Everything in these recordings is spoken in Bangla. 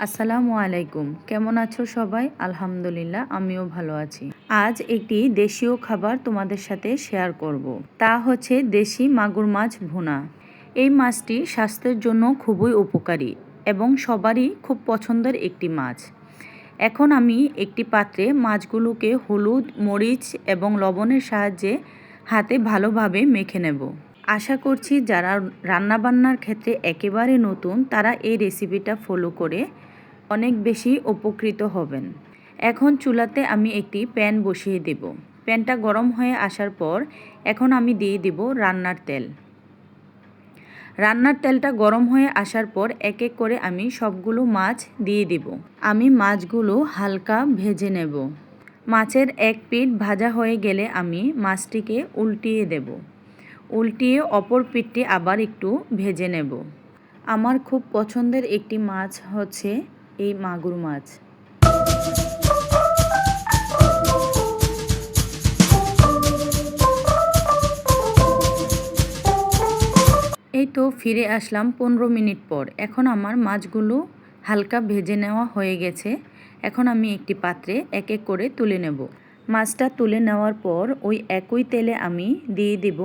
আসসালামু আলাইকুম। কেমন আছো সবাই? আলহামদুলিল্লাহ আমিও ভালো আছি। আজ একটি দেশীয় খাবার তোমাদের সাথে শেয়ার করব। তা হচ্ছে দেশি মাগুর মাছ ভুনা। এই মাছটি স্বাস্থ্যের জন্য খুবই উপকারী এবং সবারই খুব পছন্দের একটি মাছ। এখন আমি একটি পাত্রে মাছগুলোকে হলুদ, মরিচ এবং লবণের সাহায্যে হাতে ভালোভাবে মেখে নেব। আশা করছি যারা রান্নাবান্নার ক্ষেত্রে একেবারে নতুন তারা এই রেসিপিটা ফলো করে অনেক বেশি উপকৃত হবেন। এখন চুলাতে আমি একটি প্যান বসিয়ে দেব। প্যানটা গরম হয়ে আসার পর এখন আমি দিয়ে দেব রান্নার তেল। রান্নার তেলটা গরম হয়ে আসার পর এক এক করে আমি সবগুলো মাছ দিয়ে দেব। আমি মাছগুলো হালকা ভেজে নেব। মাছের এক পিঠ ভাজা হয়ে গেলে আমি মাছটিকে উল্টিয়ে দেব। উল্টিয়ে অপর পিঠটি আবার একটু ভেজে নেব। আমার খুব পছন্দের একটি মাছ হচ্ছে এই মাগুর মাছ। এই তো ফিরে আসলাম 15 মিনিট পর। এখন আমার মাছগুলো হালকা ভেজে নেওয়া হয়ে গেছে। এখন আমি একটি পাত্রে এক এক করে তুলে নেব। মাছটা তুলে নেওয়ার পর ওই একই তেলে আমি দিয়ে দেব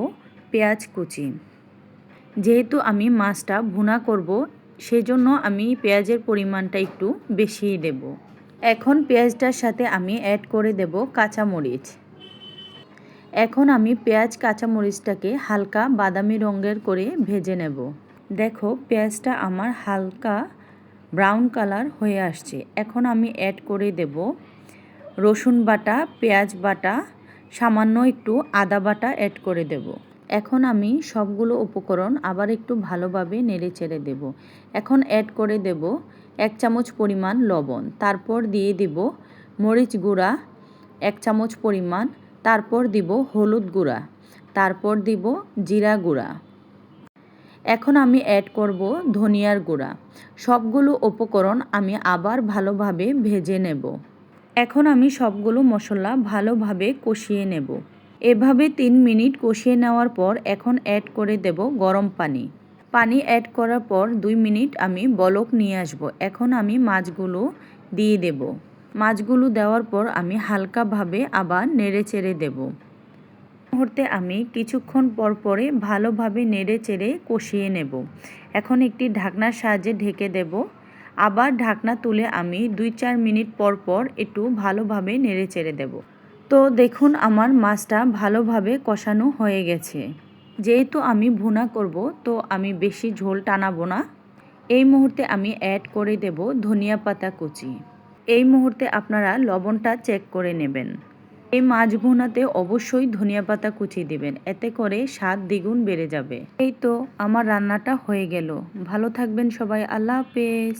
পেঁয়াজ কুচি। যেহেতু আমি মাছটা ভুনা করব সেজন্য আমি পেঁয়াজের পরিমাণটা একটু বেশিই দেব। এখন পেঁয়াজটার সাথে আমি অ্যাড করে দেব কাঁচামরিচ। এখন আমি পেঁয়াজ কাঁচামরিচটাকে হালকা বাদামি রঙের করে ভেজে নেব। দেখো পেঁয়াজটা আমার হালকা ব্রাউন কালার হয়ে আসছে। এখন আমি অ্যাড করে দেব রসুন বাটা, পেঁয়াজ বাটা, সামান্য একটু আদা বাটা অ্যাড করে দেব। এখন আমি সবগুলো উপকরণ আবার একটু ভালোভাবে নেড়েচেড়ে দেব। এখন অ্যাড করে দেব 1 চামচ পরিমাণ লবণ। তারপর দিয়ে দেব মরিচ গুঁড়া 1 চামচ পরিমাণ। তারপর দিব হলুদ গুঁড়া। তারপর দিব জিরা গুঁড়া। এখন আমি অ্যাড করব ধনিয়ার গুঁড়া। সবগুলো উপকরণ আমি আবার ভালোভাবে ভেজে নেব। এখন আমি সবগুলো মশলা ভালোভাবে কষিয়ে নেব। এভাবে 3 মিনিট কষিয়ে নেওয়ার পর এখন অ্যাড করে দেব গরম পানি। পানি অ্যাড করার পর 2 মিনিট আমি বলক নিয়ে আসব। এখন আমি মাছগুলো দিয়ে দেব। মাছগুলো দেওয়ার পর আমি হালকাভাবে আবার নেড়েচেড়ে দেব। মুহূর্তে আমি কিছুক্ষণ পর পরে ভালোভাবে নেড়েচেড়ে কষিয়ে নেব। এখন একটি ঢাকনার সাহায্যে ঢেকে দেব। আবার ঢাকনা তুলে আমি 2-4 মিনিট পর পর একটু ভালোভাবে নেড়েচেড়ে দেব। তো দেখুন আমার মাছটা ভালোভাবে কষানো হয়ে গেছে। যেহেতু আমি ভুনা করব তো আমি বেশি ঝোল টানাবো না। এই মুহূর্তে আমি অ্যাড করে দেব ধনিয়া পাতা কুচি। এই মুহূর্তে আপনারা লবণটা চেক করে নেবেন। এই মাছ ভুনাতে অবশ্যই ধনিয়া পাতা কুচি দিবেন, এতে করে স্বাদ দ্বিগুণ বেড়ে যাবে। এই তো আমার রান্নাটা হয়ে গেল। ভালো থাকবেন সবাই। আল্লাহ হাফেজ।